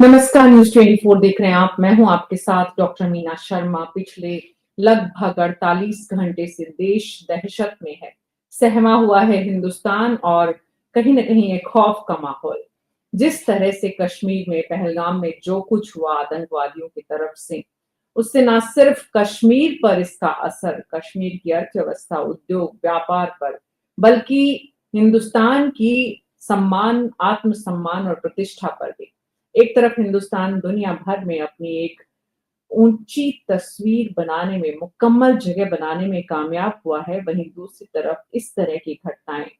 नमस्कार, न्यूज़ 24 देख रहे हैं आप। मैं हूं आपके साथ डॉक्टर मीना शर्मा। पिछले लगभग 48 घंटे से देश दहशत में है। सहमा हुआ है हिंदुस्तान और कहीं न कहीं एक खौफ का माहौल। जिस तरह से कश्मीर में पहलगाम में जो कुछ हुआ आतंकवादियों की तरफ से, उससे ना सिर्फ कश्मीर पर इसका असर, कश्मीर की अर्थव्यवस्था, उद्योग, व्यापार पर, बल्कि हिंदुस्तान की सम्मान, आत्मसम्मान और प्रतिष्ठा पर भी। एक तरफ हिंदुस्तान दुनिया भर में अपनी एक ऊंची तस्वीर बनाने में, मुकम्मल जगह बनाने में कामयाब हुआ है, वहीं दूसरी तरफ इस तरह की घटनाएं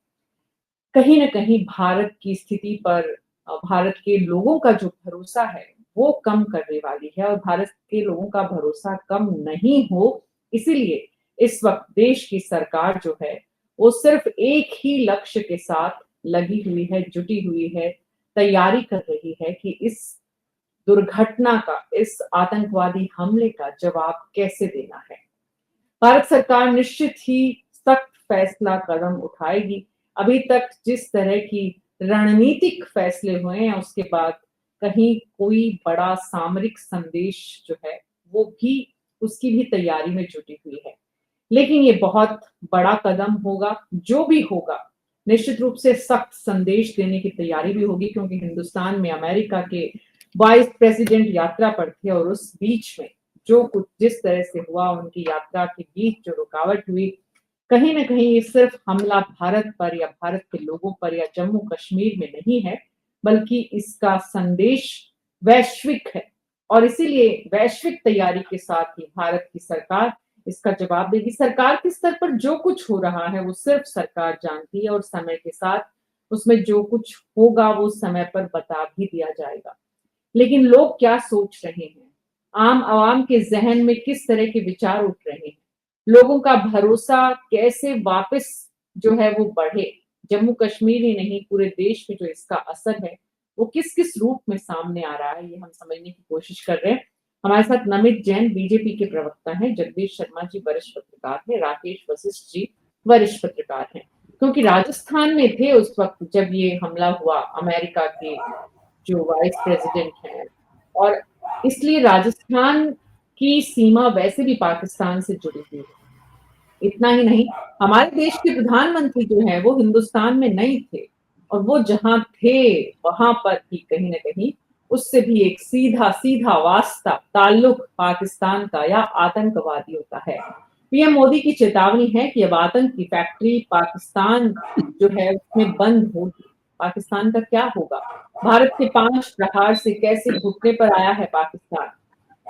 कहीं न कहीं भारत की स्थिति पर, भारत के लोगों का जो भरोसा है, वो कम करने वाली है और भारत के लोगों का भरोसा कम नहीं हो, इसीलिए इस वक़्त देश की सरकार जो है, वो सिर्फ़ एक ही लक्ष्य के साथ लगी हुई है, जुटी हुई है, तैयारी कर रही है कि इस दुर्घटना का, इस आतंकवादी हमले का जवाब कैसे देना है। भारत सरकार निश्चित ही सख्त फैसला कदम उठाएगी। अभी तक जिस तरह की रणनीतिक फैसले हुए हैं, उसके बाद कहीं कोई बड़ा सामरिक संदेश जो है, वो भी उसकी भी तैयारी में जुटी हुई है। लेकिन ये बहुत बड़ा कदम होगा, जो भी होगा, निश्चित रूप से सख्त संदेश देने की तैयारी भी होगी क्योंकि हिंदुस्तान में अमेरिका के वाइस प्रेसिडेंट यात्रा पर थे और उस बीच में जो कुछ जिस तरह से हुआ, उनकी यात्रा के बीच जो रुकावट हुई, कहीं न कहीं ये सिर्फ हमला भारत पर या भारत के लोगों पर या जम्मू कश्मीर में नहीं है, बल्कि इसका संदेश वैश्विक है और इसीलिए वैश्विक तैयारी के साथ ही भारत की सरकार इसका जवाब देगी। सरकार के स्तर पर जो कुछ हो रहा है, वो सिर्फ सरकार जानती है और समय के साथ उसमें जो कुछ होगा, वो समय पर बता भी दिया जाएगा। लेकिन लोग क्या सोच रहे हैं? आम आवाम के ज़हन में किस तरह के विचार उठ रहे हैं? लोगों का भरोसा कैसे वापस जो है वो बढ़े? जम्मू कश्मीर ही नहीं, पूरे देश में जो इसका असर है, वो किस-किस रूप में सामने आ रहा है, ये हम समझने की कोशिश कर रहे हैं। हमारे साथ नमित जैन बीजेपी के प्रवक्ता हैं, जगदीश शर्मा जी वरिष्ठ पत्रकार हैं, राकेश वशिष्ठ जी वरिष्ठ पत्रकार हैं। क्योंकि राजस्थान में थे उस वक़्त जब ये हमला हुआ, अमेरिका के जो वाइस प्रेसिडेंट हैं और इसलिए राजस्थान की सीमा वैसे भी पाकिस्तान से जुड़ी हुई है। इतना ही नहीं, हमारे देश के प्रधानमंत्री जो हैं वो हिंदुस्तान में नहीं थे और वो जहाँ थे, वहाँ पर भी कहीं न कहीं उससे भी एक सीधा-सीधा वास्ता, ताल्लुक पाकिस्तान का या आतंकवादियों का है। पीएम मोदी की चेतावनी है कि अब आतंक की फैक्ट्री पाकिस्तान जो है उसमें बंद होगी। पाकिस्तान का क्या होगा? भारत के 5 प्रहार से कैसे घुटने पर आया है पाकिस्तान?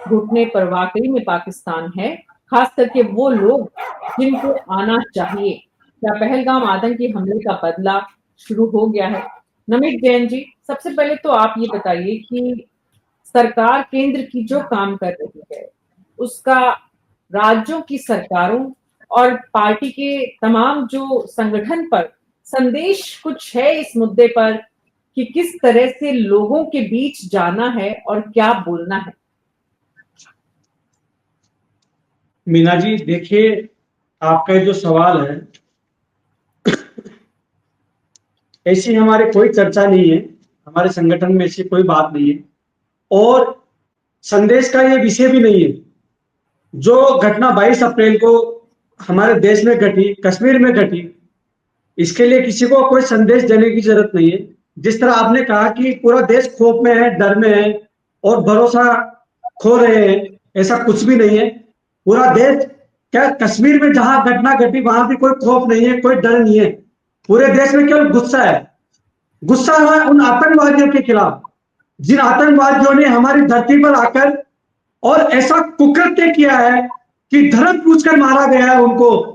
घुटने पर वाक़ई में पाकिस्तान है, ख़ास करके वो लोग जिनको आना चाहिए। क्या पहलगाम आतंकी हमले का बदला शुरू हो गया है? नमित जैन जी, सबसे पहले तो आप ये बताइए कि सरकार केंद्र की जो काम कर रही है, उसका राज्यों की सरकारों और पार्टी के तमाम जो संगठन पर संदेश कुछ है इस मुद्दे पर कि किस तरह से लोगों के बीच जाना है और क्या बोलना है? मीना जी देखिए, आपका जो सवाल है, ऐसी हमारे कोई चर्चा नहीं है, हमारे संगठन में ऐसी कोई बात नहीं है और संदेश का ये विषय भी नहीं है। जो घटना 22 अप्रैल को हमारे देश में घटी, कश्मीर में घटी, इसके लिए किसी को कोई संदेश देने की जरूरत नहीं है। जिस तरह आपने कहा कि पूरा देश खौफ में है, डर में है और भरोसा खो रहे हैं, ऐसा कुछ भी नहीं है। पूरा देश, क्या कश्मीर में जहां घटना घटी वहां भी कोई खौफ नहीं है, कोई डर नहीं है। पूरे देश में केवल गुस्सा है। गुस्सा है उन आतंकवादियों के खिलाफ, जिन आतंकवादियों ने हमारी धरती पर आकर और ऐसा कुकृत्य किया है कि धर्म पूछकर मारा गया है उनको।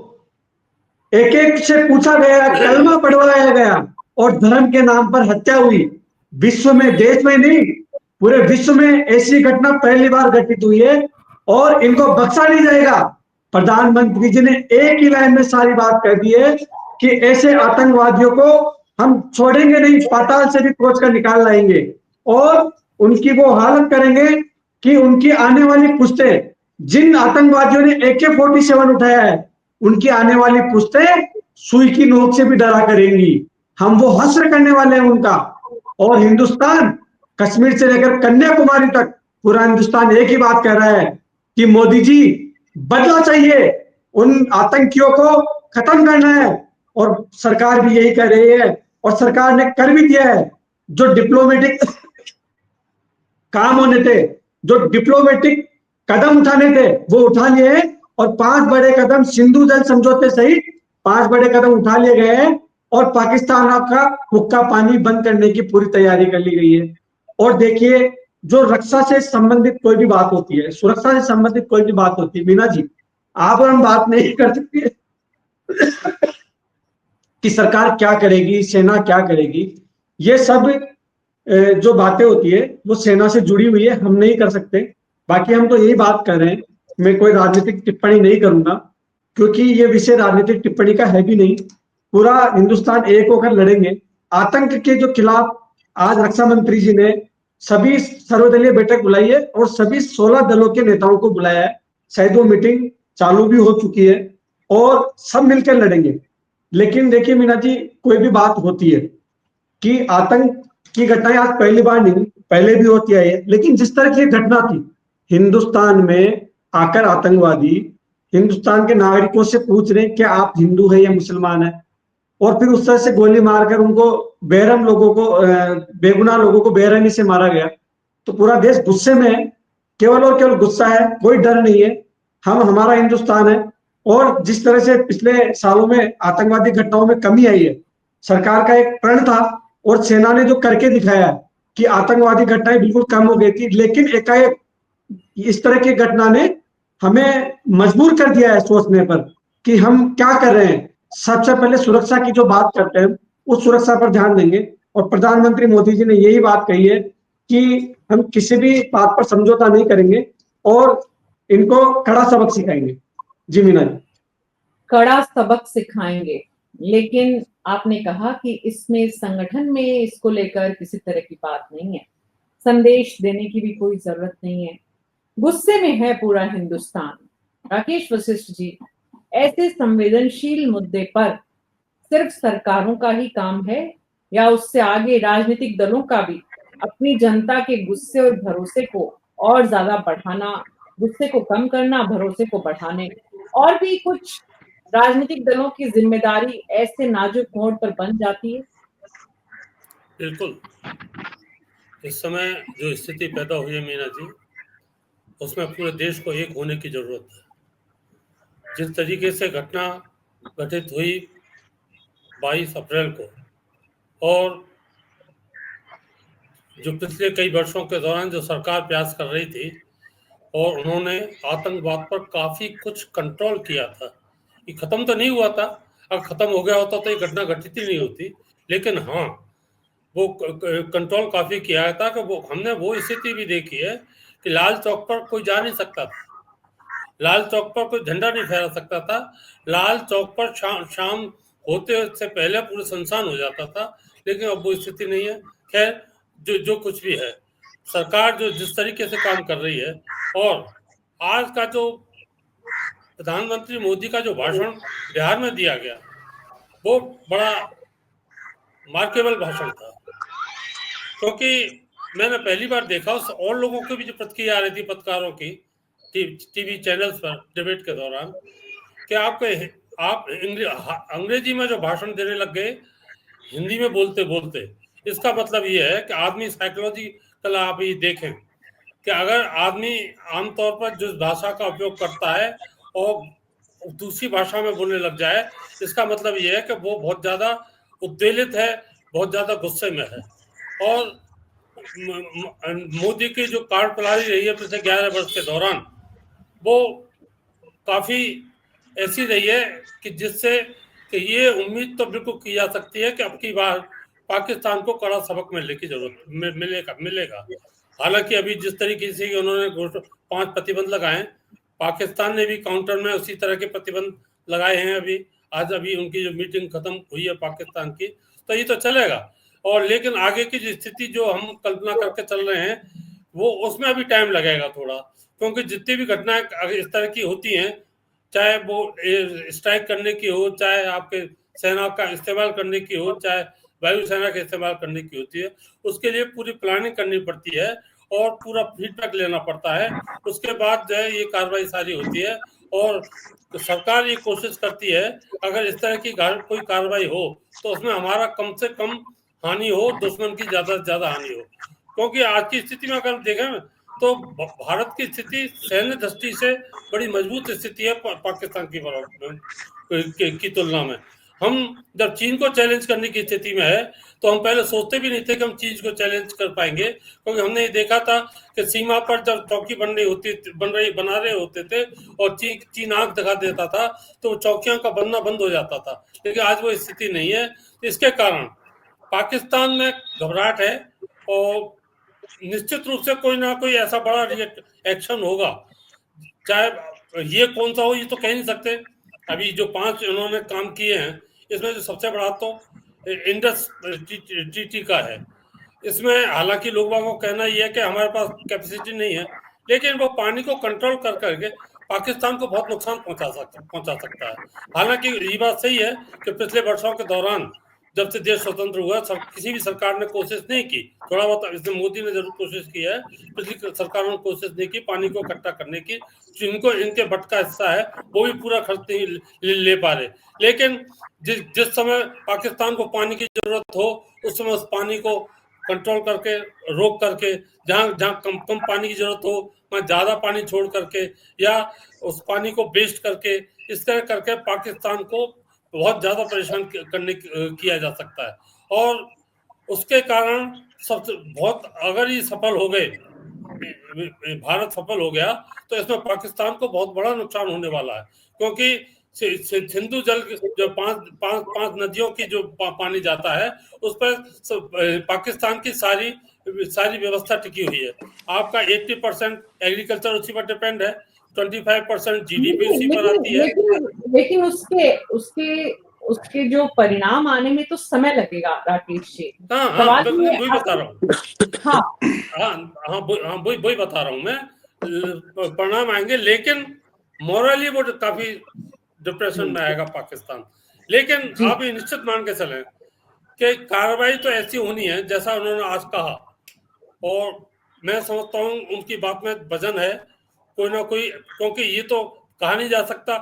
एक एक से पूछा गया, कलमा पढ़वाया गया और धर्म के नाम पर हत्या हुई। विश्व में, देश में नहीं, पूरे विश्व में ऐसी घटना पहली बार घटित हुई है और इनको बख्शा नहीं जाएगा। प्रधानमंत्री जी ने एक ही लाइन में सारी बात कह दी है कि ऐसे आतंकवादियों को हम छोड़ेंगे नहीं, पाताल से भी खोज कर निकाल लाएंगे और उनकी वो हालत करेंगे कि उनकी आने वाली पुश्तें, जिन आतंकवादियों ने AK-47 उठाया है, उनकी आने वाली पुश्तें सुई की नोक से भी डरा करेंगी। हम वो हश्र करने वाले हैं उनका। और हिंदुस्तान कश्मीर से लेकर कन्याकुमारी तक पूरा हिंदुस्तान एक ही बात कह रहा है कि मोदी जी बदला चाहिए, उन आतंकियों को खत्म करना है। और सरकार भी यही कह रही है और सरकार ने कर भी दिया है। जो डिप्लोमेटिक काम होने थे, जो डिप्लोमेटिक कदम उठाने थे, वो उठा लिए हैं। और 5 बड़े कदम सिंधु जल समझौते सहित 5 बड़े कदम उठा लिए गए हैं और पाकिस्तान का हुक्का पानी बंद करने की पूरी तैयारी कर ली गई है। और देखिए, जो रक्षा से संबंधित कोई भी बात होती है, सुरक्षा से संबंधित कोई भी बात होती है, मीना जी, आप और हम बात नहीं कर सकते कि सरकार क्या करेगी, सेना क्या करेगी। ये सब जो बातें होती है वो सेना से जुड़ी हुई है, हम नहीं कर सकते। बाकी हम तो यही बात कर रहे हैं, मैं कोई राजनीतिक टिप्पणी नहीं करूंगा क्योंकि ये विषय राजनीतिक टिप्पणी का है भी नहीं। पूरा हिंदुस्तान एक होकर लड़ेंगे आतंक के जो खिलाफ। आज रक्षा मंत्री जी ने सभी सर्वदलीय बैठक बुलाई है और सभी 16 दलों के नेताओं को बुलाया है। शायद वो मीटिंग चालू भी हो चुकी है और सब मिलकर लड़ेंगे। लेकिन देखिए मीना जी, कोई भी बात होती है कि आतंक की घटनाएं आज पहली बार नहीं, पहले भी होती आई है। लेकिन जिस तरह की घटना थी, हिंदुस्तान में आकर आतंकवादी हिंदुस्तान के नागरिकों से पूछ रहे हैं कि आप हिंदू है या मुसलमान है, और फिर उस तरह से गोली मारकर उनको बेरहम लोगों को बेगुनाह लोगों को बेरहमी से मारा गया। तो पूरा देश गुस्से में है, केवल और केवल गुस्सा है, कोई डर नहीं है। हम हमारा हिंदुस्तान है। और जिस तरह से पिछले सालों में आतंकवादी घटनाओं में कमी आई है, सरकार का एक प्रण था और सेना ने जो करके दिखाया कि आतंकवादी घटनाएं बिल्कुल कम हो गई थी, लेकिन एकाएक इस तरह की घटना ने हमें मजबूर कर दिया है सोचने पर कि हम क्या कर रहे हैं। सबसे पहले सुरक्षा की जो बात करते हैं, उस सुरक्षा पर ध्यान देंगे। और प्रधानमंत्री मोदी जी ने यही बात कही है कि हम किसी भी बात पर समझौता नहीं करेंगे और इनको कड़ा सबक सिखाएंगे। जी मीना जी। कड़ा सबक सिखाएंगे, लेकिन आपने कहा कि इसमें संगठन में इसको लेकर किसी तरह की बात नहीं है, संदेश देने की भी कोई जरूरत नहीं है। गुस्से में है पूरा हिंदुस्तान। राकेश वशिष्ठ जी, ऐसे संवेदनशील मुद्दे पर सिर्फ सरकारों का ही काम है या उससे आगे राजनीतिक दलों का भी अपनी जनता के गुस्से और भरोसे को और ज्यादा बढ़ाना, गुस्से को कम करना, भरोसे को बढ़ाने, और भी कुछ राजनीतिक दलों की जिम्मेदारी ऐसे नाजुक मोड़ पर बन जाती है? बिल्कुल। इस समय जो स्थिति पैदा हुई है मीना जी, उसमें पूरे देश को एक होने की जरूरत है। जिस तरीके से घटना घटित हुई 22 अप्रैल को, और जो पिछले कई वर्षों के दौरान जो सरकार प्रयास कर रही थी, और उन्होंने आतंकवाद पर काफी कुछ कंट्रोल किया था। ये खत्म तो नहीं हुआ था, अगर खत्म हो गया होता तो ये घटना घटित ही नहीं होती। लेकिन हाँ, वो कंट्रोल काफी किया था कि वो हमने वो स्थिति भी देखी है कि लाल चौक पर कोई जा नहीं सकता था, लाल चौक पर कोई झंडा नहीं फहरा सकता था, लाल चौक पर शाम होते से पहले पूरे सुनसान हो जाता था। लेकिन अब वो स्थिति नहीं है। खैर, जो कुछ भी है, सरकार जो जिस तरीके से काम कर रही है, और आज का जो प्रधानमंत्री मोदी का जो भाषण बिहार में दिया गया, वो बड़ा मार्केबल भाषण था। क्योंकि मैंने पहली बार देखा उस और लोगों की भी जो प्रतिक्रिया आ रही थी, पत्रकारों की टीवी चैनल्स पर डिबेट के दौरान, कि आप अंग्रेजी में जो भाषण देने लग गए हिंदी में बोलते बोलते। इसका मतलब ये है कि आदमी साइकोलॉजिकल, आप ये देखें कि अगर आदमी आमतौर पर जिस भाषा का उपयोग करता है और दूसरी भाषा में बोलने लग जाए, इसका मतलब ये है कि वो बहुत ज्यादा उद्वेलित है, बहुत ज्यादा गुस्से में है। और मोदी की जो कार्यप्रणाली रही है पिछले 11 वर्ष के दौरान, वो काफी ऐसी रही है कि जिससे कि ये उम्मीद तो बिल्कुल की जा सकती है कि अब की बार पाकिस्तान को कड़ा सबक मिलने की जरूरत मिलेगा। हालांकि अभी जिस तरीके से उन्होंने 5 प्रतिबंध लगाए, पाकिस्तान ने भी काउंटर में उसी तरह के प्रतिबंध लगाए हैं। अभी उनकी जो मीटिंग खत्म हुई है पाकिस्तान की, तो ये तो चलेगा। और लेकिन आगे की जो स्थिति जो हम कल्पना करके चल रहे हैं, वो उसमें अभी टाइम लगेगा थोड़ा, क्योंकि जितनी भी घटनाएं इस तरह की होती हैं, चाहे वो स्ट्राइक करने की हो, चाहे आपके सेना का इस्तेमाल करने की हो, चाहे वायुसेना का इस्तेमाल करने की होती है, उसके लिए पूरी प्लानिंग करनी पड़ती है और पूरा फीडबैक लेना पड़ता है। उसके बाद जो है ये कार्रवाई सारी होती है और सरकार ये कोशिश करती है अगर इस तरह की कोई कार्रवाई हो तो उसमें हमारा कम से कम हानि हो, दुश्मन की ज्यादा से ज्यादा हानि हो। क्योंकि आज की स्थिति में अगर देखें तो भारत की स्थिति सैन्य दृष्टि से बड़ी मजबूत स्थिति है पाकिस्तान की तुलना में। हम जब चीन को चैलेंज करने की स्थिति में है तो हम पहले सोचते भी नहीं थे कि हम चीन को चैलेंज कर पाएंगे, क्योंकि हमने ये देखा था कि सीमा पर जब चौकी बना रहे होते थे और चीन आंख दिखा देता था तो चौकियों का बनना बंद हो जाता था। लेकिन आज वो स्थिति नहीं है। इसके कारण पाकिस्तान में घबराहट है और निश्चित रूप से कोई ना कोई ऐसा बड़ा एक्शन होगा, चाहे ये कौन सा हो ये तो कह नहीं सकते। अभी जो 5 इन्होंने काम किए हैं इसमें जो सबसे बड़ा तो इंडस टीटी का है। इसमें हालांकि लोगों को कहना यह है कि हमारे पास कैपेसिटी नहीं है, लेकिन वो पानी को कंट्रोल कर करके पाकिस्तान को बहुत नुकसान पहुंचा सकता है। हालांकि ये बात सही है कि पिछले वर्षों के दौरान जब से देश स्वतंत्र हुआ किसी भी सरकार ने कोशिश नहीं की, थोड़ा बहुत इसमें मोदी ने जरूर कोशिश की है, पिछली सरकारों ने कोशिश नहीं की पानी को इकट्ठा करने की। जिनको इनके बट का हिस्सा है वो भी पूरा खर्च नहीं ले पा रहे। लेकिन जिस समय पाकिस्तान को पानी की जरूरत हो उस समय उस पानी को कंट्रोल करके, रोक करके, जहां जहां कम पानी की जरूरत हो वहां ज्यादा पानी छोड़ करके या उस पानी को वेस्ट करके, इस तरह करके पाकिस्तान को बहुत ज्यादा परेशान किया जा सकता है। और उसके कारण सबसे बहुत अगर ये सफल हो गए, भारत सफल हो गया तो इसमें पाकिस्तान को बहुत बड़ा नुकसान होने वाला है। क्योंकि सिंधु जल जो पांच नदियों की जो पानी जाता है उस पर पाकिस्तान की सारी व्यवस्था टिकी हुई है। आपका 80% एग्रीकल्चर उसी पर डिपेंड है, 25% जीडीपी उसी पर आती है। लेकिन उसके उसके उसके जो परिणाम आने में तो समय लगेगा राकेश जी। हाँ, वही बता रहा हूँ। हाँ वही बता रहा हूँ मैं, परिणाम आएंगे लेकिन मॉरली वो काफी डिप्रेशन में आएगा पाकिस्तान। लेकिन आप ये निश्चित मान के चलें कि कार्रवाई तो ऐसी होनी है जैसा उन्होंने आज कहा, और मैं समझता हूँ उनकी बात में वजन है कोई ना कोई, क्योंकि ये तो कहा नहीं जा सकता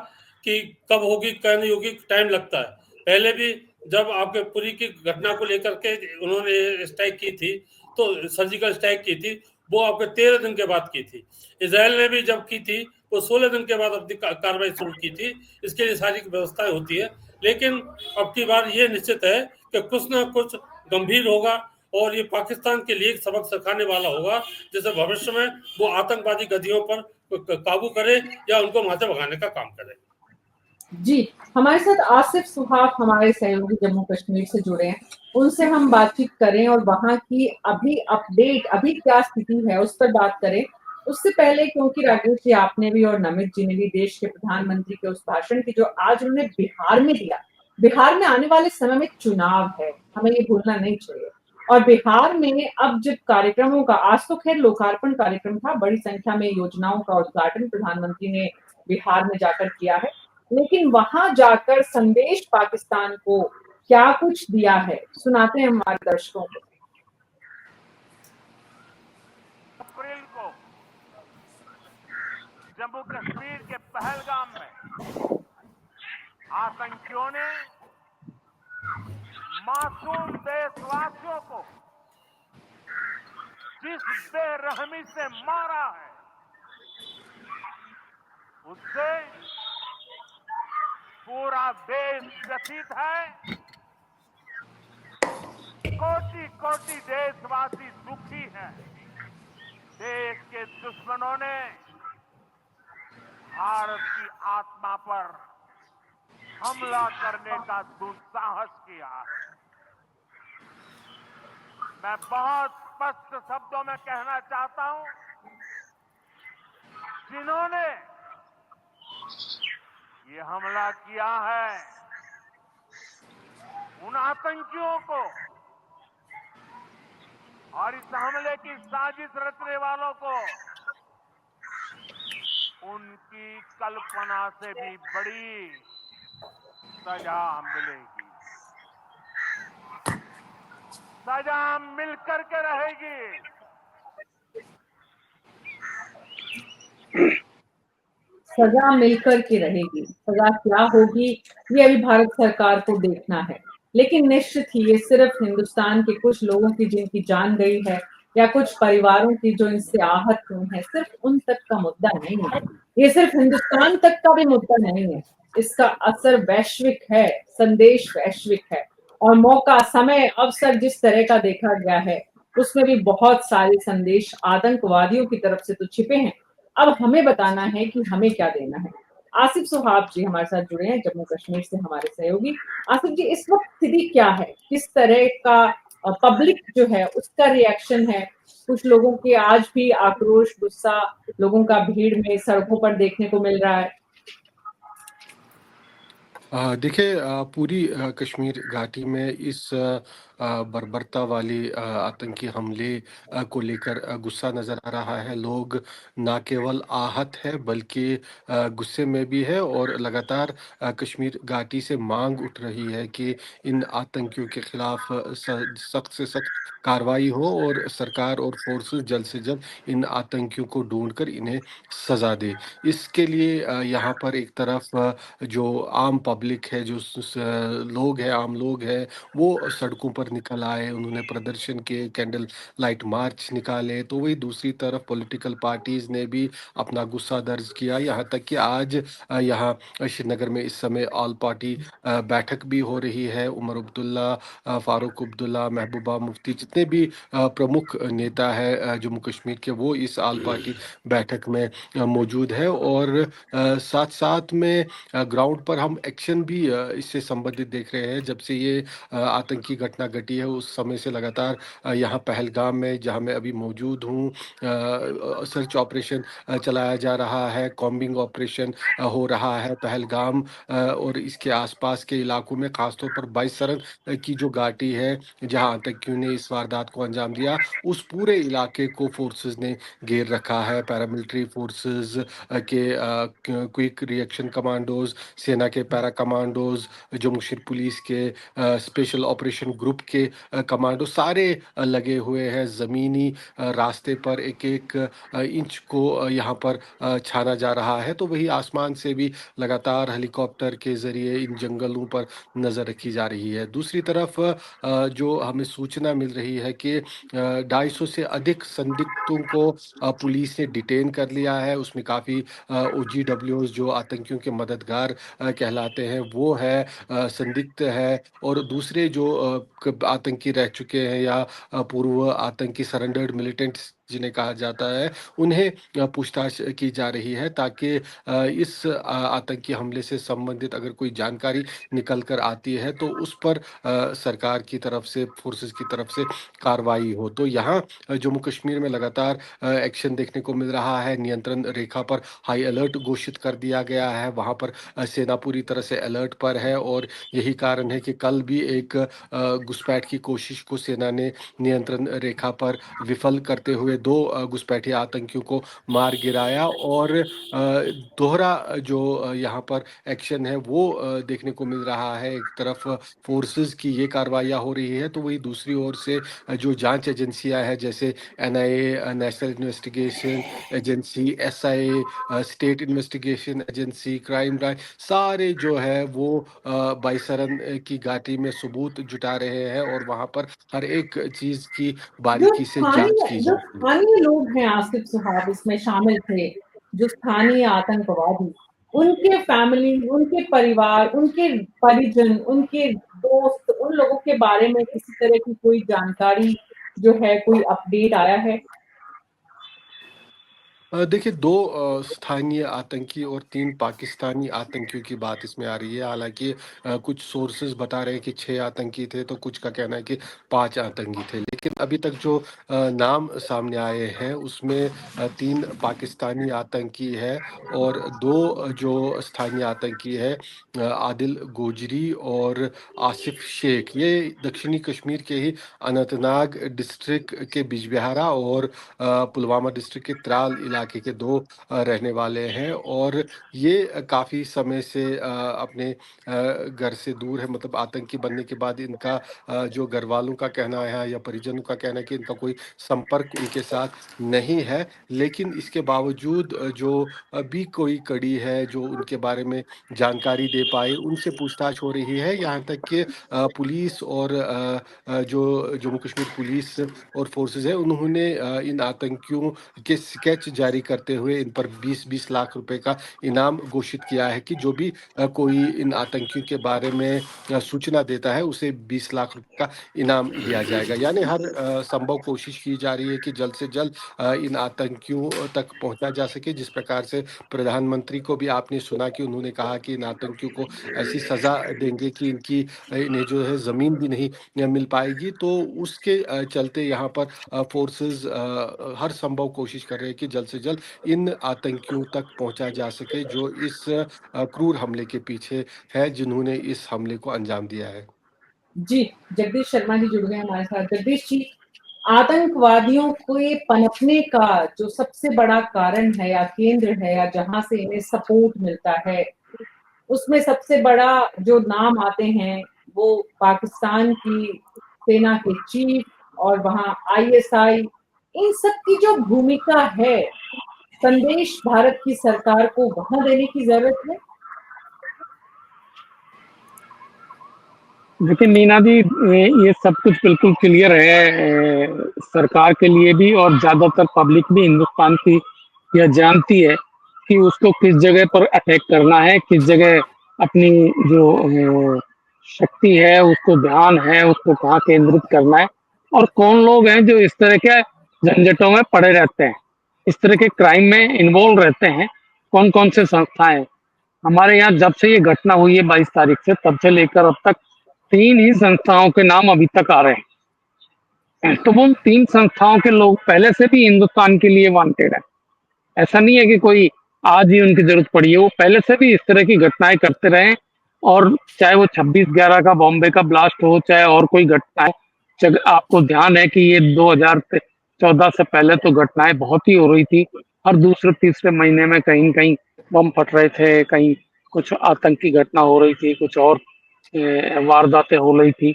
कि कब होगी क्या नहीं होगी, टाइम लगता है। पहले भी जब आपके पुरी की घटना को लेकर के उन्होंने स्ट्राइक की थी तो सर्जिकल स्ट्राइक की थी, वो आपके 13 दिन के बाद की थी। इजराइल ने भी जब की थी वो 16 दिन के बाद अपनी कार्रवाई शुरू की थी। इसके लिए सारी व्यवस्थाएं होती है। लेकिन अब की बार ये निश्चित है कि कुछ ना कुछ गंभीर होगा और ये पाकिस्तान के लिए एक सबक सिखाने वाला होगा, जैसे भविष्य में वो आतंकवादी गतियों पर काबू करे या उनको वहां से भगाने का काम करे। जी, हमारे साथ आसिफ सुहाग हमारे सहयोगी जम्मू कश्मीर से जुड़े हैं, उनसे हम बातचीत करें और वहां की अभी अपडेट, अभी क्या स्थिति है उस पर बात करें। उससे पहले, क्योंकि राकेश जी आपने भी और नमित जी ने भी देश के प्रधानमंत्री के उस भाषण की जो आज उन्होंने बिहार में दिया, बिहार में आने वाले समय में चुनाव है, हमें ये भूलना नहीं चाहिए। और बिहार में अब जब कार्यक्रमों का, आज तो खैर लोकार्पण कार्यक्रम था, बड़ी संख्या में योजनाओं का उद्घाटन प्रधानमंत्री ने बिहार में जाकर किया है, लेकिन वहां जाकर संदेश पाकिस्तान को क्या कुछ दिया है, सुनाते हैं हमारे दर्शकों को। अप्रैल को जम्मू कश्मीर के पहलगाम में आतंकियों ने मासूम देशवासियों को जिस बेरहमी से मारा है उससे पूरा देश व्यथित है। कोटि कोटि देशवासी दुखी हैं। देश के दुश्मनों ने भारत की आत्मा पर हमला करने का दुस्साहस किया है। मैं बहुत स्पष्ट शब्दों में कहना चाहता हूं, जिन्होंने ये हमला किया है उन आतंकियों को और इस हमले की साजिश रचने वालों को उनकी कल्पना से भी बड़ी सजा मिलेगी। सजा मिलकर के रहेगी। सजा मिलकर के रहेगी। सजा क्या होगी ये अभी भारत सरकार को देखना है, लेकिन निश्चित ही ये सिर्फ हिंदुस्तान के कुछ लोगों की जिनकी जान गई है या कुछ परिवारों की जो इनसे आहत हुए हैं, सिर्फ उन तक का मुद्दा नहीं है। ये सिर्फ हिंदुस्तान तक का भी मुद्दा नहीं है। इसका असर वैश्विक है, संदेश वैश्विक है और मौका, समय, अवसर जिस तरह का देखा गया है उसमें भी बहुत सारे संदेश आतंकवादियों की तरफ से तो छिपे हैं। अब हमें बताना है कि हमें क्या देना है। आसिफ सुहाब जी हमारे साथ जुड़े हैं जम्मू कश्मीर से, हमारे सहयोगी। आसिफ जी, इस वक्त स्थिति क्या है, किस तरह का पब्लिक जो है उसका रिएक्शन है? कुछ लोगों के आज भी आक्रोश, गुस्सा लोगों का भीड़ में सड़कों पर देखने को मिल रहा है। देखिए, पूरी कश्मीर घाटी में इस बर्बरता वाली आतंकी हमले को लेकर गुस्सा नज़र आ रहा है। लोग ना केवल आहत है बल्कि गुस्से में भी है और लगातार कश्मीर घाटी से मांग उठ रही है कि इन आतंकियों के खिलाफ सख्त से सख्त कार्रवाई हो और सरकार और फोर्सेस जल्द से जल्द इन आतंकियों को ढूंढकर इन्हें सजा दे। इसके लिए यहाँ पर एक तरफ जो आम पब्लिक है, जो लोग हैं, आम लोग हैं, वो सड़कों पर निकल आए, उन्होंने प्रदर्शन किए, कैंडल लाइट मार्च निकाले। तो वही दूसरी तरफ पॉलिटिकल पार्टीज ने भी अपना गुस्सा दर्ज किया। यहाँ तक कि आज यहाँ श्रीनगर में इस समय ऑल पार्टी बैठक भी हो रही है। उमर अब्दुल्ला, फारूक अब्दुल्ला, महबूबा मुफ्ती, जितने भी प्रमुख नेता है जम्मू कश्मीर के, वो इस ऑल पार्टी बैठक में मौजूद है। और साथ साथ में ग्राउंड पर हम एक्शन भी इससे संबंधित देख रहे हैं। जब से ये आतंकी घटना घटी है उस समय से लगातार यहाँ पहलगाम में, जहाँ मैं अभी मौजूद हूँ, सर्च ऑपरेशन चलाया जा रहा है, कॉम्बिंग ऑपरेशन हो रहा है। पहलगाम और इसके आसपास के इलाकों में, खासतौर पर 22 सरन की जो घाटी है जहाँ आतंकियों ने इस वारदात को अंजाम दिया, उस पूरे इलाके को फोर्सेस ने घेर रखा है। पैरामिलिट्री फोर्सेस के क्विक रिएक्शन कमांडोज, सेना के para commandos, Jammu Kashmir police के स्पेशल ऑपरेशन ग्रुप के कमांडो, सारे लगे हुए हैं। ज़मीनी रास्ते पर एक एक इंच को यहाँ पर छाना जा रहा है। तो वही आसमान से भी लगातार हेलीकॉप्टर के ज़रिए इन जंगलों पर नज़र रखी जा रही है। दूसरी तरफ जो हमें सूचना मिल रही है कि 250 से अधिक संदिग्धों को पुलिस ने डिटेन कर लिया है। उसमें काफ़ी OGWs जो आतंकियों के मददगार कहलाते हैं वो है, संदिग्ध है, और दूसरे जो आतंकी रह चुके हैं या पूर्व आतंकी सरेंडर्ड मिलिटेंट्स जिन्हें कहा जाता है, उन्हें पूछताछ की जा रही है ताकि इस आतंकी हमले से संबंधित अगर कोई जानकारी निकल कर आती है तो उस पर सरकार की तरफ से, फोर्सेस की तरफ से कार्रवाई हो। तो यहाँ जम्मू कश्मीर में लगातार एक्शन देखने को मिल रहा है। नियंत्रण रेखा पर हाई अलर्ट घोषित कर दिया गया है। वहाँ पर सेना पूरी तरह से अलर्ट पर है और यही कारण है कि कल भी एक घुसपैठ की कोशिश को सेना ने नियंत्रण रेखा पर विफल करते हुए 2 घुसपैठिए आतंकियों को मार गिराया। और दोहरा जो यहाँ पर एक्शन है वो देखने को मिल रहा है। एक तरफ फोर्सेस की ये कार्रवाइयाँ हो रही है तो वही दूसरी ओर से जो जांच एजेंसियां हैं जैसे NIA, national investigation agency, SIA, state investigation agency, crime branch, सारे जो है वो बाईसरन की घाटी में सबूत जुटा रहे हैं और वहां पर हर एक चीज की बारीकी से जांच की जो जा रही है। स्थानीय लोग हैं आसिफ सुहाब इसमें शामिल थे, जो स्थानीय आतंकवादी, उनके फैमिली, उनके परिवार, उनके परिजन, उनके दोस्त, उन लोगों के बारे में किसी तरह की कोई जानकारी जो है, कोई अपडेट आया है? देखिए, 2 स्थानीय आतंकी और 3 पाकिस्तानी आतंकियों की बात इसमें आ रही है। हालांकि कुछ सोर्सेज बता रहे हैं कि 6 आतंकी थे तो कुछ का कहना है कि 5 आतंकी थे। लेकिन अभी तक जो नाम सामने आए हैं उसमें 3 पाकिस्तानी आतंकी है और 2 जो स्थानीय आतंकी है, आदिल गोजरी और आसिफ शेख। ये दक्षिणी कश्मीर के ही अनंतनाग डिस्ट्रिक्ट के बिजबिहारा और पुलवामा डिस्ट्रिक्ट के त्राल इलाके इलाके के दो रहने वाले हैं और ये काफ़ी समय से अपने घर से दूर है। मतलब आतंकी बनने के बाद इनका जो घर वालों का कहना है या परिजनों का कहना है कि इनका कोई संपर्क उनके साथ नहीं है, लेकिन इसके बावजूद जो अभी कोई कड़ी है जो उनके बारे में जानकारी दे पाए, उनसे पूछताछ हो रही है। यहाँ तक कि पुलिस और जो जम्मू कश्मीर पुलिस और फोर्सेस है, उन्होंने इन आतंकियों के स्केच जारी करते हुए इन पर 20-20 लाख रुपए का इनाम घोषित किया है कि जो भी कोई इन आतंकियों के बारे में सूचना देता है उसे 20 लाख रुपए का इनाम दिया जाएगा। यानी हर संभव कोशिश की जा रही है कि जल्द से जल्द इन आतंकियों तक पहुंचा जा सके। जिस प्रकार से प्रधानमंत्री को भी आपने सुना कि उन्होंने कहा कि इन आतंकियों को ऐसी सजा देंगे कि इन्हें जो है जमीन भी नहीं मिल पाएगी। तो उसके चलते यहाँ पर फोर्सेस हर संभव कोशिश कर रहे हैं कि जल्द से जल्द इन आतंकियों तक पहुंचा जा सके जो इस क्रूर हमले के पीछे है, जिन्होंने इस हमले को अंजाम दिया है। जी, जगदीश शर्मा जी जुड़ गए हमारे साथ। जगदीश जी, आतंकवादियों के पनपने का जो सबसे बड़ा कारण है या केंद्र है या जहां से इन्हें सपोर्ट मिलता है, उसमें सबसे बड़ा जो नाम आते हैं वो पाकिस्तान की सेना के चीफ और वहां आईएसआई, इन सब की जो भूमिका है, संदेश भारत की सरकार को वहां देने की जरूरत है। देखिए मीना जी, ये सब कुछ बिल्कुल क्लियर है सरकार के लिए भी, और ज्यादातर पब्लिक भी हिंदुस्तान की यह जानती है कि उसको किस जगह पर अटैक करना है, किस जगह अपनी जो शक्ति है, उसको ध्यान है, उसको कहाँ केंद्रित करना है, और कौन लोग हैं जो इस तरह के झंझटों में पड़े रहते हैं, इस तरह के क्राइम में इन्वॉल्व रहते हैं, कौन कौन से संस्थाएं। हमारे यहाँ जब से ये घटना हुई है 22 तारीख से, तब से लेकर अब तक 3 ही संस्थाओं के नाम अभी तक आ रहे हैं। तो वो 3 संस्थाओं के लोग पहले से भी हिंदुस्तान के लिए वांटेड है। ऐसा नहीं है कि कोई आज ही उनकी जरूरत पड़ी है, वो पहले से भी इस तरह की घटनाएं करते रहे। और चाहे वो 26/11 का बॉम्बे का ब्लास्ट हो, चाहे और कोई घटना है, आपको ध्यान है कि ये 2014 से पहले तो घटनाएं बहुत ही हो रही थी। हर दूसरे तीसरे महीने में कहीं न कहीं बम फट रहे थे, कहीं कुछ आतंकी घटना हो रही थी, कुछ और वारदातें हो रही थी।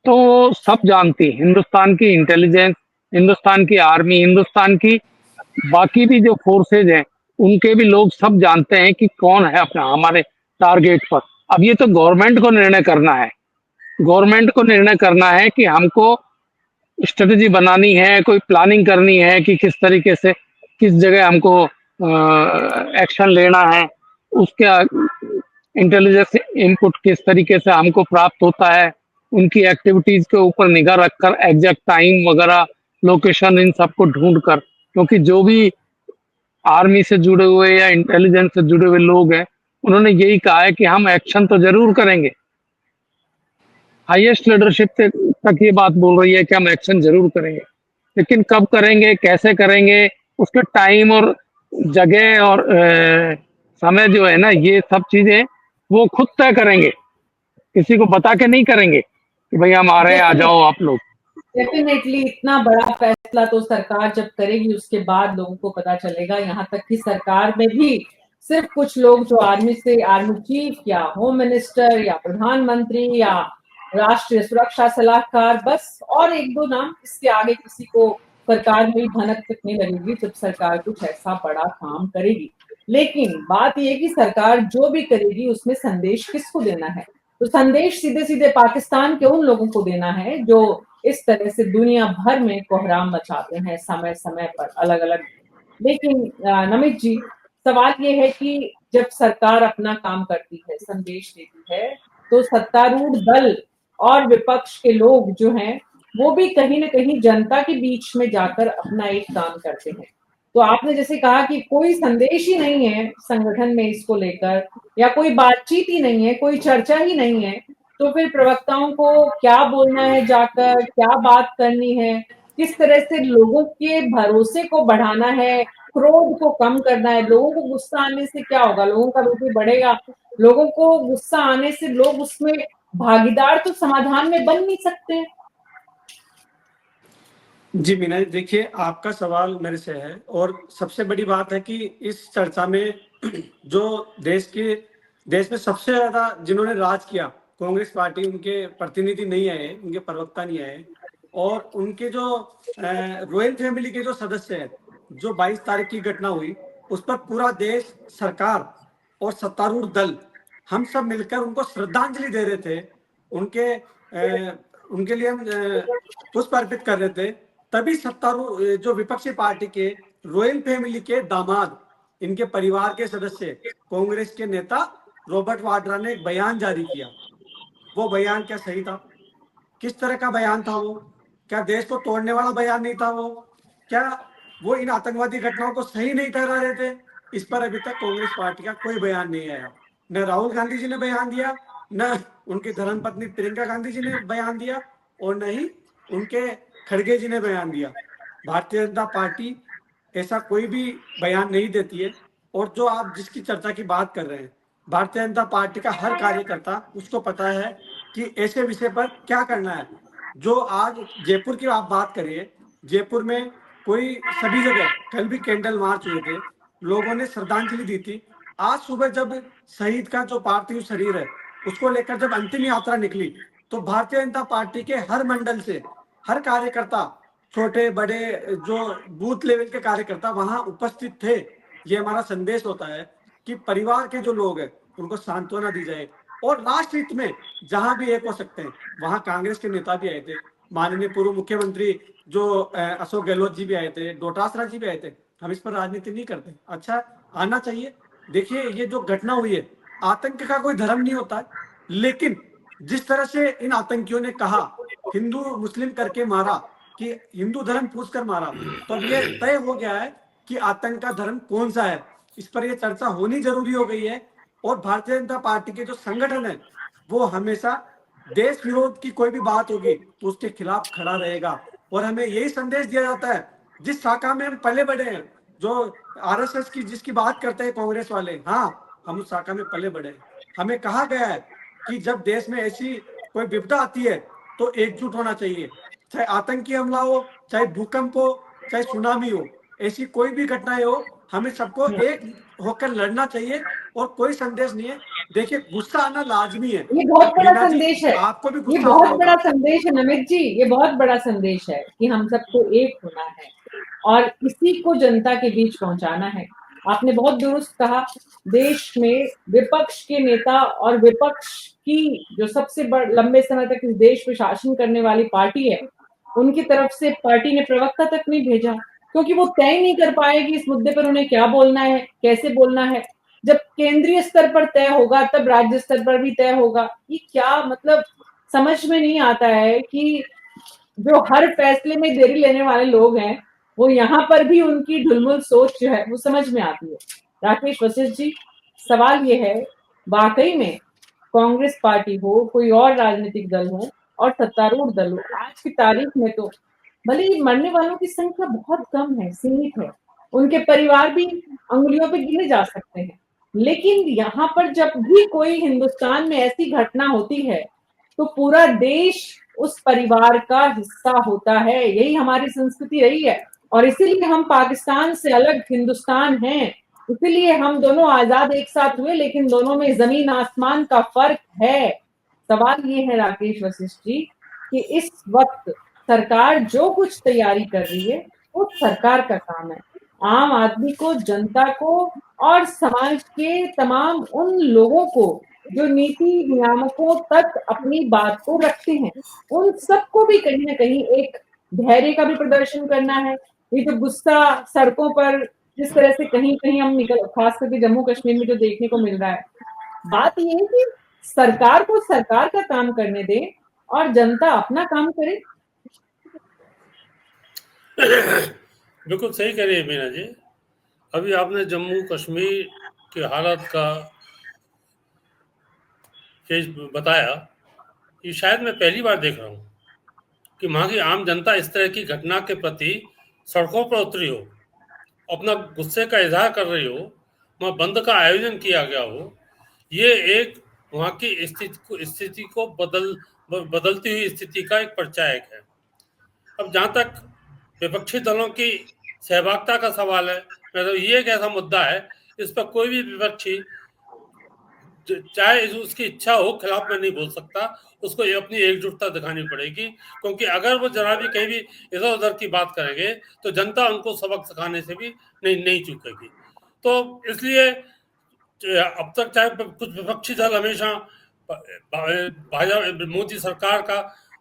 तो सब जानती, हिंदुस्तान की इंटेलिजेंस, हिंदुस्तान की आर्मी, हिंदुस्तान की बाकी भी जो फोर्सेज हैं, उनके भी लोग सब जानते हैं कि कौन है अपना हमारे टारगेट पर। अब ये तो गवर्नमेंट को निर्णय करना है, गवर्नमेंट को निर्णय करना है कि हमको स्ट्रेटेजी बनानी है, कोई प्लानिंग करनी है कि किस तरीके से किस जगह हमको एक्शन लेना है, उसके इंटेलिजेंस इनपुट किस तरीके से हमको प्राप्त होता है, उनकी एक्टिविटीज के ऊपर निगाह रखकर एग्जैक्ट टाइम वगैरह, लोकेशन, इन सबको ढूंढ कर, क्योंकि जो भी आर्मी से जुड़े हुए या इंटेलिजेंस से जुड़े हुए लोग हैं, उन्होंने यही कहा है कि हम एक्शन तो जरूर करेंगे। हाईएस्ट लीडरशिप तक ये बात बोल रही है कि हम एक्शन जरूर करेंगे, लेकिन कब करेंगे, कैसे करेंगे, उसके टाइम और जगह और समय जो है ना, ये सब चीजें वो खुद तय करेंगे, किसी को बता के नहीं करेंगे कि भाई हम आ रहे हैं, आ जाओ आप लोग। डेफिनेटली इतना बड़ा फैसला तो सरकार जब करेगी उसके बाद लोगों को पता चलेगा। यहाँ तक कि सरकार में भी सिर्फ कुछ लोग जो आर्मी चीफ या होम मिनिस्टर या प्रधानमंत्री या राष्ट्रीय सुरक्षा सलाहकार, बस और 1-2 नाम, इसके आगे किसी को सरकार में भनक तक नहीं लगेगी जब सरकार कुछ ऐसा बड़ा काम करेगी। लेकिन बात यह है कि सरकार जो भी करेगी उसमें संदेश किसको देना है? तो संदेश सीधे सीधे पाकिस्तान के उन लोगों को देना है जो इस तरह से दुनिया भर में कोहराम मचाते हैं समय समय पर अलग अलग। लेकिन नमित जी, सवाल ये है कि जब सरकार अपना काम करती है, संदेश देती है, तो सत्तारूढ़ दल और विपक्ष के लोग जो हैं वो भी कहीं ना कहीं जनता के बीच में जाकर अपना एक काम करते हैं। तो आपने जैसे कहा कि कोई संदेश ही नहीं है संगठन में इसको लेकर, या कोई बातचीत ही नहीं है, कोई चर्चा ही नहीं है, तो फिर प्रवक्ताओं को क्या बोलना है, जाकर क्या बात करनी है, किस तरह से लोगों के भरोसे को बढ़ाना है, क्रोध को कम करना है। लोगों को गुस्सा आने से क्या होगा? लोगों का बीपी बढ़ेगा। लोगों को गुस्सा आने से लोग उसमें भागीदार तो समाधान में बन नहीं सकते। जी मीना जी, देखिए आपका सवाल मेरे से है और सबसे बड़ी बात है कि इस चर्चा में जो देश में सबसे ज्यादा जिन्होंने राज किया कांग्रेस पार्टी, उनके प्रतिनिधि नहीं आए, उनके प्रवक्ता नहीं आए, और उनके जो रॉयल फैमिली के जो सदस्य हैं, जो 22 तारीख की घटना हुई उस पर पूरा देश, सरकार और सत्तारूढ़ दल, हम सब मिलकर उनको श्रद्धांजलि दे रहे थे, उनके लिए हम पुष्प अर्पित कर रहे थे। तभी सत्तारूढ़ जो विपक्षी पार्टी के रॉयल फैमिली के दामाद, इनके परिवार के सदस्य, कांग्रेस के नेता रॉबर्ट वाड्रा ने एक बयान जारी किया। वो बयान क्या सही था? किस तरह का बयान था वो? क्या देश को तोड़ने वाला बयान नहीं था वो? क्या वो इन आतंकवादी घटनाओं को सही नहीं ठहरा रहे थे? इस पर अभी तक कांग्रेस पार्टी का कोई बयान नहीं आया। न राहुल गांधी जी ने बयान दिया, न उनकी धर्मपत्नी प्रियंका गांधी जी ने बयान दिया, और न ही उनके खड़गे जी ने बयान दिया। भारतीय जनता पार्टी ऐसा कोई भी बयान नहीं देती है। और जो आप जिसकी चर्चा की बात कर रहे हैं, भारतीय जनता पार्टी का हर कार्यकर्ता, उसको पता है कि ऐसे विषय पर क्या करना है। जो आज जयपुर की आप बात करिए, जयपुर में कोई सभी जगह कल भी कैंडल मार्च हुए थे, लोगों ने श्रद्धांजलि दी थी। आज सुबह जब शहीद का जो पार्थिव शरीर है उसको लेकर जब अंतिम यात्रा निकली, तो भारतीय जनता पार्टी के हर मंडल से हर कार्यकर्ता, छोटे बड़े जो बूथ लेवल के कार्यकर्ता वहां उपस्थित थे। ये हमारा संदेश होता है कि परिवार के जो लोग हैं उनको सांत्वना दी जाए, और राष्ट्र हित में जहां भी एक हो सकते हैं। वहां कांग्रेस के नेता भी आए थे, माननीय पूर्व मुख्यमंत्री जो अशोक गहलोत जी भी आए थे, डोटासरा जी भी आए थे। हम इस पर राजनीति नहीं करते, अच्छा आना चाहिए। देखिए ये जो घटना हुई है, आतंक का कोई धर्म नहीं होता है, लेकिन जिस तरह से इन आतंकियों ने कहा हिंदू मुस्लिम करके मारा, कि हिंदू धर्म पूछ कर मारा, तो अब ये तय हो गया है कि आतंक का धर्म कौन सा है। इस पर यह चर्चा होनी जरूरी हो गई है। और भारतीय जनता पार्टी के जो संगठन है वो हमेशा देश विरोध की कोई भी बात होगी तो उसके खिलाफ खड़ा रहेगा। और हमें यही संदेश दिया जाता है, जिस शाखा में हम पले बढ़े हैं, जो आरएसएस की जिसकी बात करते हैं कांग्रेस वाले, हाँ हम उस शाखा में पले बढ़े हैं। हमें कहा गया है कि जब देश में ऐसी कोई विपदा आती है तो एकजुट होना चाहिए, चाहे आतंकी हमला हो, चाहे भूकंप हो, चाहे सुनामी हो, ऐसी कोई भी घटनाएं हो, हमें सबको एक होकर लड़ना चाहिए। और कोई संदेश नहीं है। देखिए गुस्सा आना लाजमी है, ये बहुत बड़ा मीना जी, संदेश है, आपको भी ये गुस्सा आता बहुत बड़ा होगा। संदेश है नमित जी, ये बहुत बड़ा संदेश है कि हम सबको एक होना है और इसी को जनता के बीच पहुंचाना है। आपने बहुत दुरुस्त कहा, देश में विपक्ष के नेता और विपक्ष की जो सबसे लंबे समय तक इस देश पे शासन करने वाली पार्टी है, उनकी तरफ से पार्टी ने प्रवक्ता तक नहीं भेजा, क्योंकि वो तय नहीं कर पाए कि इस मुद्दे पर उन्हें क्या बोलना है, कैसे बोलना है। जब केंद्रीय स्तर पर तय होगा तब राज्य स्तर पर भी तय होगा। ये क्या मतलब, समझ में नहीं आता है कि जो हर फैसले में देरी लेने वाले लोग हैं, वो यहाँ पर भी उनकी ढुलमुल सोच जो है वो समझ में आती है। राकेश वशिष्ठ जी, सवाल ये है, वाकई में कांग्रेस पार्टी हो, कोई और राजनीतिक दल हो और सत्तारूढ़ दल हो, आज की तारीख में तो भले ही मरने वालों की संख्या बहुत कम है, सीमित है, उनके परिवार भी अंगुलियों पे गिने जा सकते हैं, लेकिन यहाँ पर जब भी कोई हिंदुस्तान में ऐसी घटना होती है तो पूरा देश उस परिवार का हिस्सा होता है। यही हमारी संस्कृति रही है और इसीलिए हम पाकिस्तान से अलग हिंदुस्तान हैं। इसीलिए हम दोनों आजाद एक साथ हुए, लेकिन दोनों में जमीन आसमान का फर्क है। सवाल ये है राकेश वशिष्ठ जी कि इस वक्त सरकार जो कुछ तैयारी कर रही है वो सरकार का काम है। आम आदमी को, जनता को और समाज के तमाम उन लोगों को जो नीति नियामकों तक अपनी बात को रखते हैं, उन सबको भी कहीं ना कहीं एक धैर्य का भी प्रदर्शन करना है। ये जो गुस्सा सड़कों पर जिस तरह से कहीं कहीं हम निकल, खास करके जम्मू कश्मीर में जो देखने को मिल रहा है, बात ये है कि सरकार को सरकार का काम करने दे और जनता अपना काम करे। बिल्कुल सही कह रही है मीना जी। अभी आपने जम्मू कश्मीर की हालत का केस बताया, ये शायद मैं पहली बार देख रहा हूँ कि वहाँ की आम जनता इस तरह की घटना के प्रति सड़कों पर उतरी हो, अपना गुस्से का इजहार कर रही हो, वहाँ बंद का आयोजन किया गया हो। ये एक वहाँ की स्थिति को बदलती हुई स्थिति का एक परिचायक है। अब जहाँ तक विपक्षी दलों की सहभागिता का सवाल है। मतलब ये एक ऐसा मुद्दा है, इस पर कोई भी विपक्षी चाहे उसकी इच्छा हो खिलाफ में नहीं बोल सकता, उसको ये अपनी एकजुटता दिखानी पड़ेगी, क्योंकि अगर वो जरा भी कहीं भी इधर उधर की बात करेंगे तो जनता उनको सबक सिखाने से भी नहीं चूकेगी। तो इसलिए अब तक चाहे कुछ विपक्षी दल हमेशा भाजपा मोदी सरकार का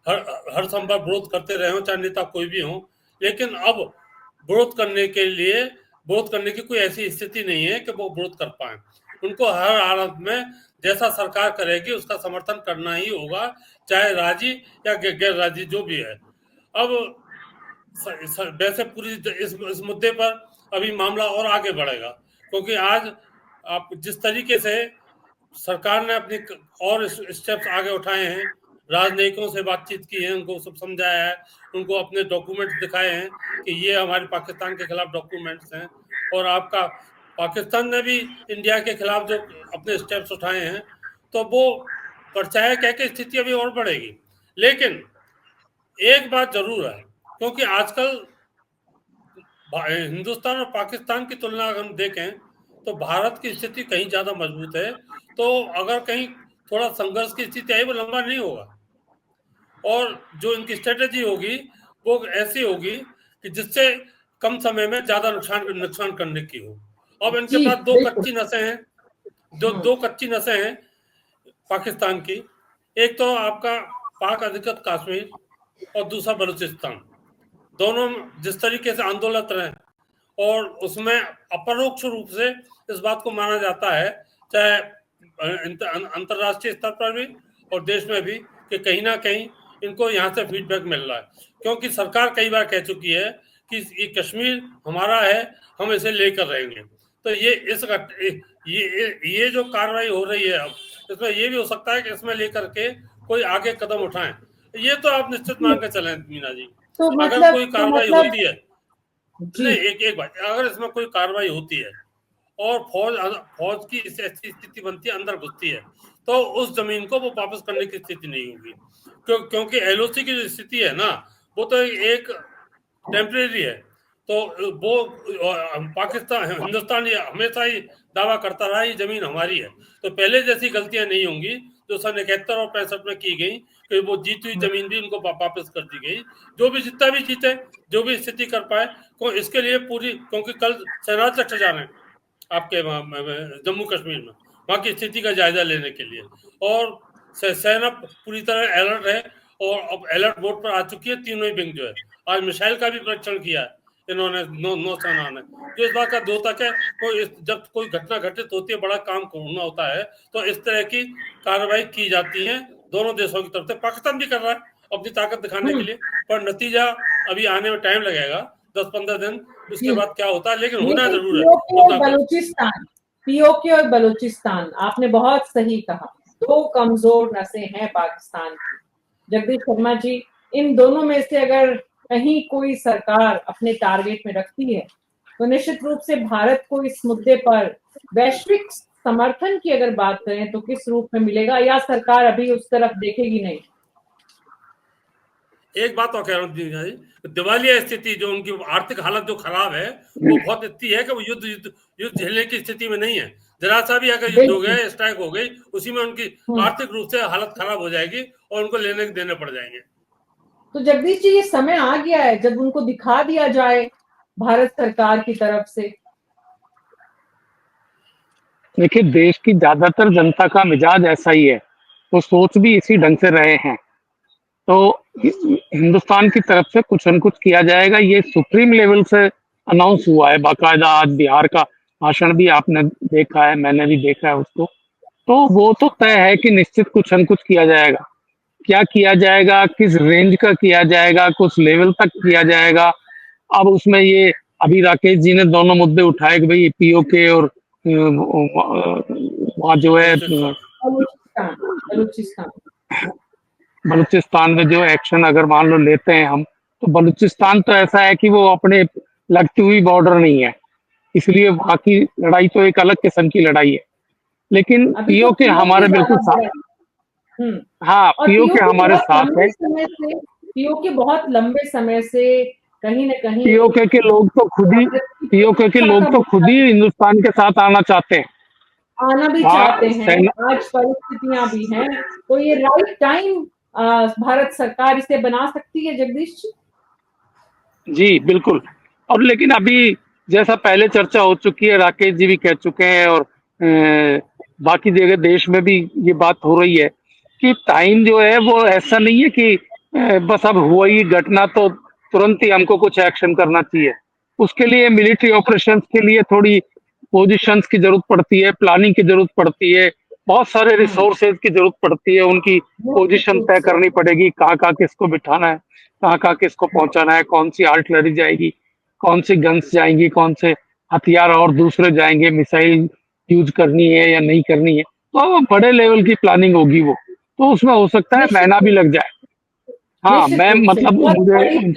हर संभव विरोध करते रहे हो, चाहे नेता कोई भी हो, लेकिन अब विरोध करने की कोई ऐसी स्थिति नहीं है कि वो विरोध कर पाए। उनको हर हालत में जैसा सरकार करेगी उसका समर्थन करना ही होगा, चाहे राजी या गैर राजी जो भी है। अब वैसे पूरी इस मुद्दे पर अभी मामला और आगे बढ़ेगा, क्योंकि आज आप जिस तरीके से सरकार ने अपने और स्टेप्स आगे उठाए हैं, राजनयिकों से बातचीत की है, उनको सब समझाया है, उनको अपने डॉक्यूमेंट्स दिखाए हैं कि ये हमारे पाकिस्तान के खिलाफ डॉक्यूमेंट्स हैं, और आपका पाकिस्तान ने भी इंडिया के खिलाफ जो अपने स्टेप्स उठाए हैं, तो वो परछाया कह के स्थिति अभी और बढ़ेगी। लेकिन एक बात जरूर है, क्योंकि आजकल हिंदुस्तान और पाकिस्तान की तुलना अगर हम देखें तो भारत की स्थिति कहीं ज्यादा मजबूत है। तो अगर कहीं थोड़ा संघर्ष की स्थिति आई वो लंबा नहीं होगा, और जो इनकी स्ट्रेटेजी होगी वो ऐसी होगी कि जिससे कम समय में ज्यादा नुकसान करने की हो। अब इनके पास दो कच्ची नसें हैं, दो कच्ची नसें हैं पाकिस्तान की। एक तो आपका पाक अधिकृत कश्मीर और दूसरा बलूचिस्तान। दोनों जिस तरीके से आंदोलित रहे, और उसमें अपरोक्ष रूप से इस बात को माना जाता है, चाहे अंतरराष्ट्रीय स्तर पर भी और देश में भी, कि कहीं ना कहीं इनको यहाँ से फीडबैक मिल रहा है, क्योंकि सरकार कई बार कह चुकी है कि ये कश्मीर हमारा है, हम इसे लेकर रहेंगे। तो ये जो कार्रवाई हो रही है अब, इसमें ये भी हो सकता है कि इसमें लेकर के कोई आगे कदम उठाएं। ये तो आप निश्चित मान के चलें मीना जी। तो अगर कोई कार्रवाई होती है, नहीं एक बात, अगर इसमें कोई कार्रवाई होती है और फौज की ऐसी स्थिति बनती है, अंदर घुसती है, तो उस जमीन को वो वापस करने की स्थिति नहीं होगी, क्योंकि एलओसी की जो स्थिति है ना, वो तो एक टेम्परेरी है। तो वो पाकिस्तान हिंदुस्तान ये हमेशा ही दावा करता रहा ये जमीन हमारी है, तो पहले जैसी गलतियां नहीं होंगी जो सन 71 और 65 में की गई, कि वो जीती हुई जमीन भी उनको वापस कर दी गई। जो भी जितना भी जीते, जो भी स्थिति कर पाए, इसके लिए पूरी, क्योंकि कल सेनाध्यक्ष जा रहे हैं आपके जम्मू कश्मीर में वहां की स्थिति का जायजा लेने के लिए, और सेना पूरी तरह अलर्ट है, और अब अलर्ट मोड पर आ चुकी है तीनों ही विंग जो है। आज मिसाइल का भी परीक्षण किया है इन्होंने, नौसेना ने, जो इस बात का द्योतक है। जब कोई घटना घटित होती है, बड़ा काम करना होता है, तो इस तरह की कार्रवाई की जाती है दोनों देशों की तरफ से। पाकिस्तान भी कर रहा है अपनी ताकत दिखाने के लिए, पर नतीजा अभी आने में टाइम लगेगा, 10-15 दिन, उसके बाद क्या होता है, लेकिन होना जरूर है। पीओके और बलूचिस्तान, आपने बहुत सही कहा, दो कमजोर नसें हैं पाकिस्तान की। जगदीश शर्मा जी, इन दोनों में से अगर कहीं कोई सरकार अपने टारगेट में रखती है, तो निश्चित रूप से भारत को इस मुद्दे पर वैश्विक समर्थन की अगर बात करें तो किस रूप में मिलेगा, या सरकार अभी उस तरफ देखेगी नहीं? एक बात और कह रहा हूँ, दिवालिया स्थिति जो उनकी आर्थिक हालत जो खराब है, वो बहुत इतनी है कि वो युद्ध झेलने की स्थिति में नहीं है। जरा सा भी अगर युद्ध हो गया, स्ट्राइक हो गई, उसी में उनकी आर्थिक रूप से हालत खराब हो जाएगी और उनको लेने देने पड़ जाएंगे। तो जगदीश जी, ये समय आ गया है जब उनको दिखा दिया जाए भारत सरकार की तरफ से। देखिए, देश की ज्यादातर जनता का मिजाज ऐसा ही है, तो सोच भी इसी ढंग से रहे हैं। तो हिंदुस्तान की तरफ से कुछ न कुछ किया जाएगा, ये सुप्रीम लेवल से अनाउंस हुआ है बाकायदा। आज बिहार का भाषण भी आपने देखा है, मैंने भी देखा है उसको। तो वो तो तय है कि निश्चित कुछ न कुछ किया जाएगा। क्या किया जाएगा, किस रेंज का किया जाएगा, कुछ लेवल तक किया जाएगा। अब उसमें ये अभी राकेश जी ने दोनों मुद्दे उठाए कि भाई पीओके और वहाँ जो है बलूचिस्तान में जो एक्शन अगर मान लो लेते हैं हम, तो बलूचिस्तान तो ऐसा है कि वो अपने लगती हुई बॉर्डर नहीं है, इसलिए वहाँ की लड़ाई तो एक अलग किस्म की लड़ाई है। लेकिन पीओके हमारे बिल्कुल साथ, हाँ, पीओके हमारे साथ है। पीओके बहुत लंबे समय से कहीं न कहीं पीओके के लोग तो खुद ही हिंदुस्तान के साथ आना चाहते हैं। आना भी हाँ, चाहते हैं, आज परिस्थितियां भी हैं, तो ये राइट टाइम भारत सरकार इसे बना सकती है जगदीश जी? जी, बिल्कुल। और लेकिन अभी जैसा पहले चर्चा हो चुकी है, राकेश जी भी कह चुके हैं और बाकी जगह देश में भी ये बात हो रही है कि टाइम जो है वो ऐसा नहीं है कि बस अब हुआ ही घटना तो तुरंत ही हमको कुछ एक्शन करना चाहिए। उसके लिए मिलिट्री ऑपरेशंस के लिए थोड़ी पोजीशंस की ज़रूरत पड़ती है, प्लानिंग की ज़रूरत पड़ती है, बहुत सारे रिसोर्सेज़ की ज़रूरत पड़ती है, उनकी पोजीशन तय करनी पड़ेगी, कहाँ-कहाँ किसको बिठाना है, कहाँ-कहाँ किसको पहुँचाना है, कौन-सी आर्टिलरी जाएगी, कौन सी गन्स जाएँगी, कौन से हथियार और दूसरे जाएँगे, मिसाइल यूज़ करनी है या नहीं करनी है। तो बड़े लेवल की प्लानिंग होगी वो, तो उसमें हो सकता है निश्चित महीना भी रूप लग जाए। हाँ, निश्चित मैं रूप से मतलब मुझे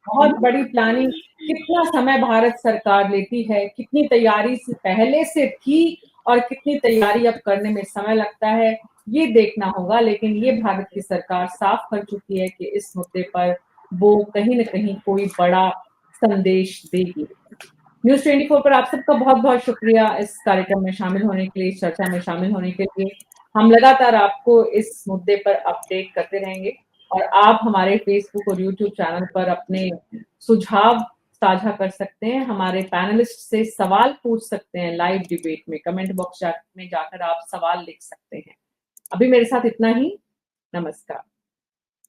बहुत बड़ी प्लानिंग कितना समय भारत सरकार लेती है, कितनी तैयारी से पहले से थी और कितनी तैयारी अब करने में समय लगता है, ये देखना होगा। लेकिन ये भारत की सरकार साफ कर चुकी है कि इस मुद्दे पर वो कहीं न कहीं कोई बड़ा संदेश देगी। न्यूज़ 24 पर आप सबका बहुत-बहुत शुक्रिया इस कार्यक्रम में शामिल होने के लिए, इस चर्चा में शामिल होने के लिए। हम लगातार आपको इस मुद्दे पर अपडेट करते रहेंगे और आप हमारे फेसबुक और यूट्यूब चैनल पर अपने सुझाव साझा कर सकते हैं, हमारे पैनलिस्ट से सवाल पूछ सकते हैं लाइव डिबेट में, कमेंट बॉक्स में जाकर आप सवाल लिख सकते हैं। अभी मेरे साथ इतना ही, नमस्कार।